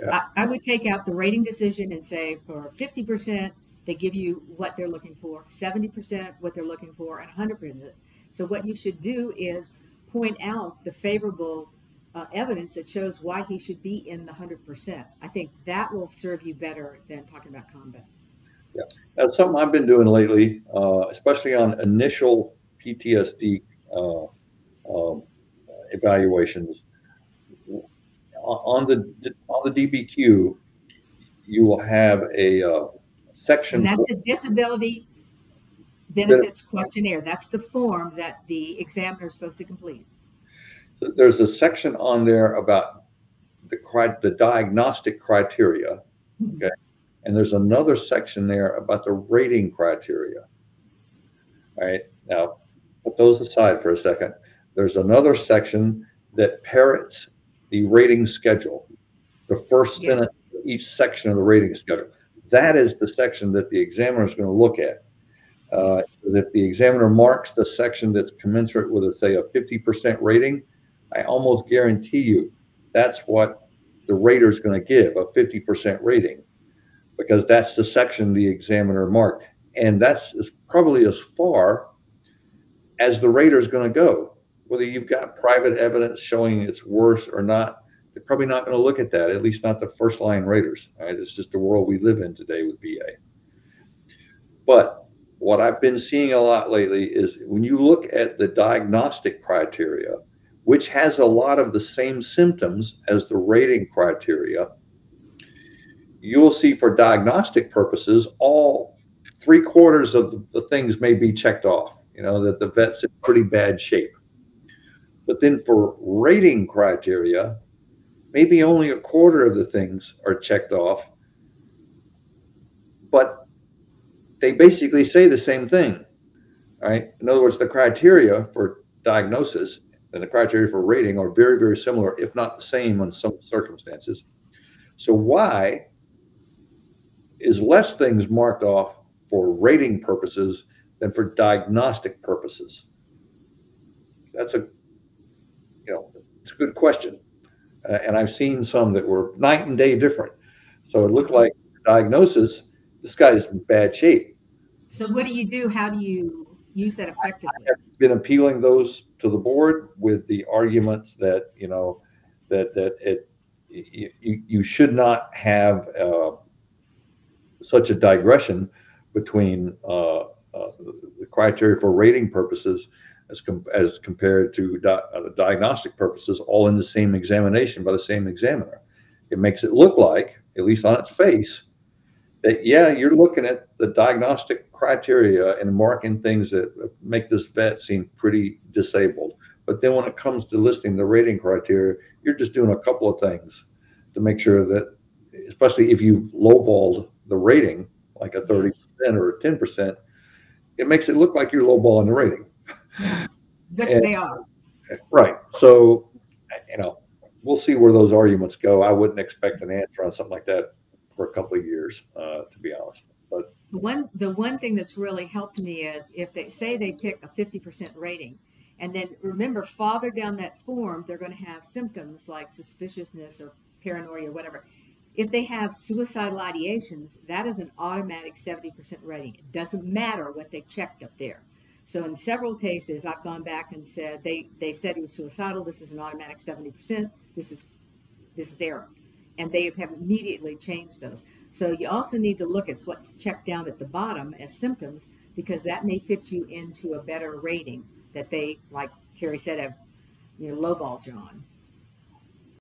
Yeah. I would take out the rating decision and say for 50%, they give you what they're looking for, 70% what they're looking for, and 100%. So what you should do is point out the favorable evidence that shows why he should be in the 100%. I think that will serve you better than talking about combat. Yeah, that's something I've been doing lately, especially on initial PTSD uh, um, evaluations. On the DBQ, you will have a And section. that's a disability benefits questionnaire. That's the form that the examiner is supposed to complete. There's a section on there about the diagnostic criteria. Okay, and there's another section there about the rating criteria. All right, now put those aside for a second. There's another section that parrots the rating schedule, the first Yes. sentence of each section of the rating schedule. That is the section that the examiner is going to look at. Yes. If the examiner marks the section that's commensurate with, say, a 50% rating, I almost guarantee you that's what the rater is going to give, a 50% rating, because that's the section the examiner marked. And that's probably as far as the rater is going to go. Whether you've got private evidence showing it's worse or not, they're probably not going to look at that, at least not the first line raters. Right? It's just the world we live in today with VA. But what I've been seeing a lot lately is when you look at the diagnostic criteria, which has a lot of the same symptoms as the rating criteria, you'll see for diagnostic purposes, all three-quarters of the things may be checked off, that the vet's in pretty bad shape. But then for rating criteria, maybe only a quarter of the things are checked off, but they basically say the same thing. Right? In other words, the criteria for diagnosis and the criteria for rating are very, very similar, if not the same in some circumstances. So why is less things marked off for rating purposes than for diagnostic purposes? That's it's a good question. And I've seen some that were night and day different. So it looked like diagnosis, this guy's in bad shape. So what do you do? How do you use that effectively? I've been appealing those to the board with the arguments that you should not have such a digression between the criteria for rating purposes as compared to diagnostic purposes, all in the same examination by the same examiner. It makes it look like, at least on its face, that yeah, you're looking at the diagnostic criteria and marking things that make this vet seem pretty disabled. But then when it comes to listing the rating criteria, you're just doing a couple of things to make sure that, especially if you've lowballed the rating, like a Yes. 30% or a 10%, it makes it look like you're lowballing the rating. Yeah. Which And, they are. right. So, you know, we'll see where those arguments go. I wouldn't expect an answer on something like that for a couple of years, to be honest. But The one thing that's really helped me is if they say they pick a 50% rating, and then remember farther down that form, they're going to have symptoms like suspiciousness or paranoia or whatever. If they have suicidal ideations, that is an automatic 70% rating. It doesn't matter what they checked up there. So in several cases, I've gone back and said they said he was suicidal. This is an automatic 70%. This is error. And they have immediately changed those. So you also need to look at what's checked down at the bottom as symptoms, because that may fit you into a better rating that they, like Kerry said, have lowball John.